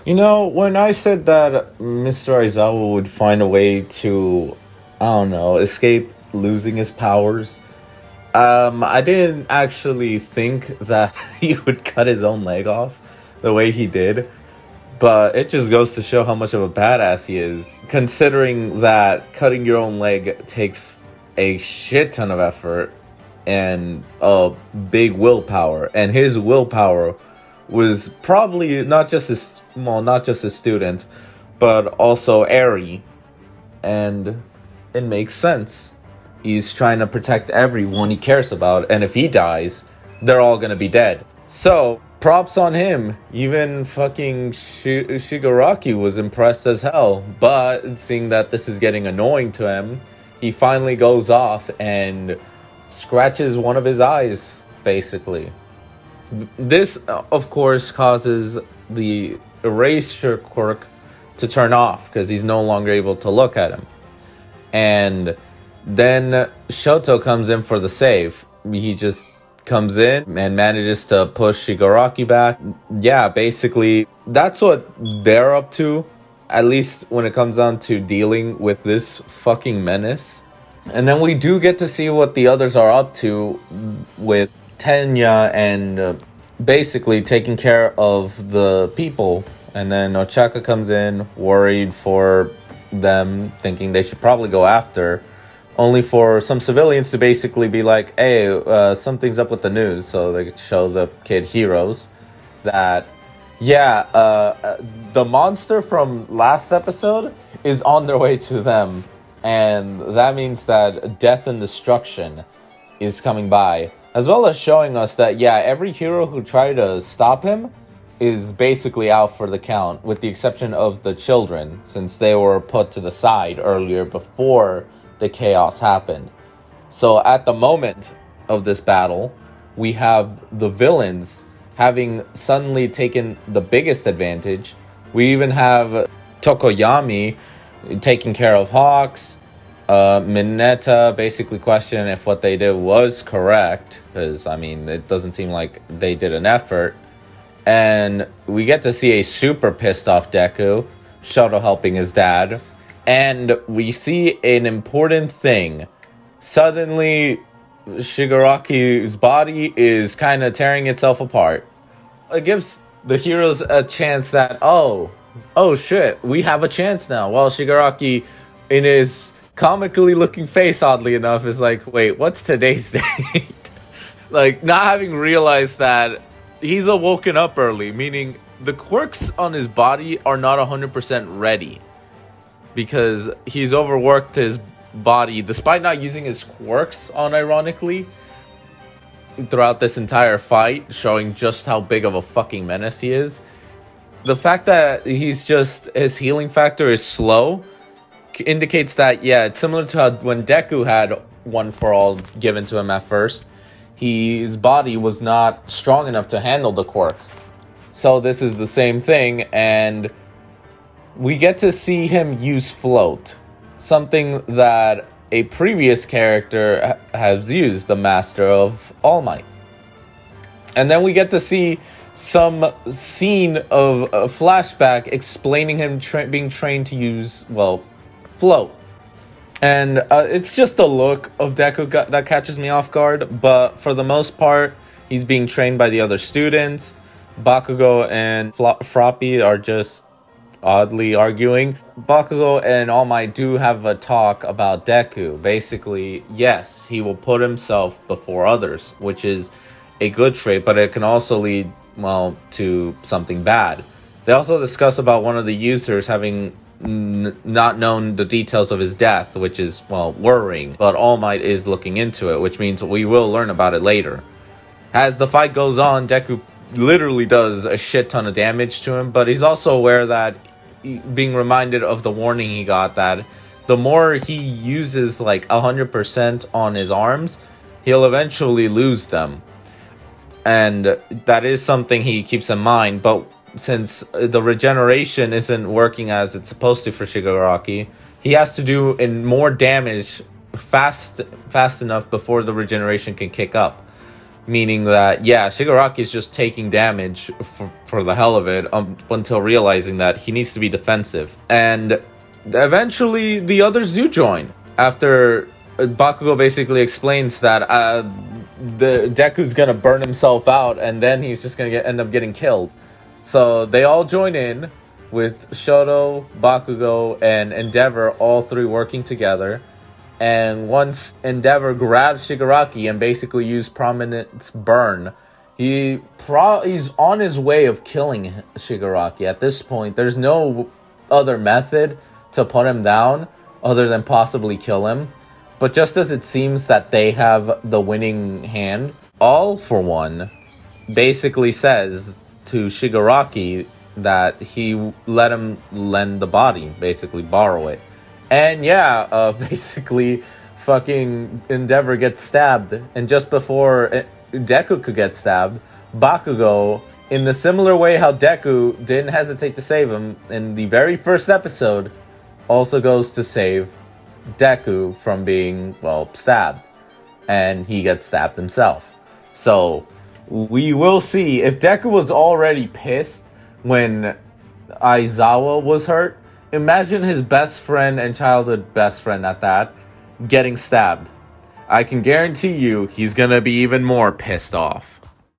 When I said that Mr. Aizawa would find a way to, I don't know, escape losing his powers, I didn't actually think that he would cut his own leg off the way he did. But it just goes to show how much of a badass he is, considering that cutting your own leg takes a shit ton of effort and a big willpower. And his willpower was probably not just his student, but also Eri. And it makes sense. He's trying to protect everyone he cares about, and if he dies, they're all gonna be dead. So, props on him. Even fucking Shigaraki was impressed as hell. But seeing that this is getting annoying to him, he finally goes off and scratches one of his eyes, basically. This, of course, causes the erasure quirk to turn off because he's no longer able to look at him. And then Shoto comes in for the save. He just comes in and manages to push Shigaraki back. Yeah, basically, that's what they're up to, at least when it comes down to dealing with this fucking menace. And then we do get to see what the others are up to with Tenya and basically taking care of the people. And then Ochaka comes in, worried for them, thinking they should probably go after, only for some civilians to basically be like, hey, something's up with the news. So they could show the kid heroes that, the monster from last episode is on their way to them. And that means that death and destruction is coming by. As well as showing us that, every hero who tried to stop him is basically out for the count, with the exception of the children, since they were put to the side earlier before the chaos happened. So at the moment of this battle, we have the villains having suddenly taken the biggest advantage. We even have Tokoyami taking care of Hawks. Mineta basically questioning if what they did was correct, because it doesn't seem like they did an effort. And we get to see a super pissed off Deku, Shoto helping his dad, and we see an important thing. Suddenly, Shigaraki's body is kind of tearing itself apart. It gives the heroes a chance that, oh shit, we have a chance now. While Shigaraki, in his comically looking face, oddly enough, is like, wait, what's today's date? Like, not having realized that he's awoken up early, meaning the quirks on his body are not 100% ready. Because he's overworked his body, despite not using his quirks, unironically, throughout this entire fight, showing just how big of a fucking menace he is. The fact that his healing factor is slow indicates that, it's similar to how when Deku had One for All given to him at first, his body was not strong enough to handle the quirk. So this is the same thing, and we get to see him use float, something that a previous character has used, the Master of All Might. And then we get to see some scene of a flashback explaining him being trained to use, float. And it's just the look of Deku that catches me off guard, but for the most part, he's being trained by the other students. Bakugo and Froppy are just oddly arguing. Bakugo and All Might do have a talk about Deku. Basically, yes, he will put himself before others, which is a good trait, but it can also lead, to something bad. They also discuss about one of the users having not known the details of his death, which is, worrying. But All Might is looking into it, which means we will learn about it later. As the fight goes on, Deku literally does a shit ton of damage to him, but he's also aware that, being reminded of the warning he got, that the more he uses 100% on his arms, he'll eventually lose them. And that is something he keeps in mind, but since the regeneration isn't working as it's supposed to for Shigaraki, he has to do more damage fast enough before the regeneration can kick up. meaning that, yeah, Shigaraki is just taking damage for the hell of it until realizing that he needs to be defensive. And eventually the others do join after Bakugo basically explains that the Deku's gonna burn himself out and then he's just gonna end up getting killed. So they all join in with Shoto, Bakugo, and Endeavor, all three working together. And once Endeavor grabs Shigaraki and basically used Prominence Burn, he's on his way of killing Shigaraki. At this point, there's no other method to put him down other than possibly kill him. But just as it seems that they have the winning hand, All For One basically says to Shigaraki that he let him lend the body, basically borrow it. And yeah, basically fucking Endeavor gets stabbed. And just before Deku could get stabbed, Bakugo, in the similar way how Deku didn't hesitate to save him in the very first episode, also goes to save Deku from being, well, stabbed. And he gets stabbed himself. So we will see. If Deku was already pissed when Aizawa was hurt, imagine his best friend and childhood best friend at that getting stabbed. I can guarantee you he's gonna be even more pissed off.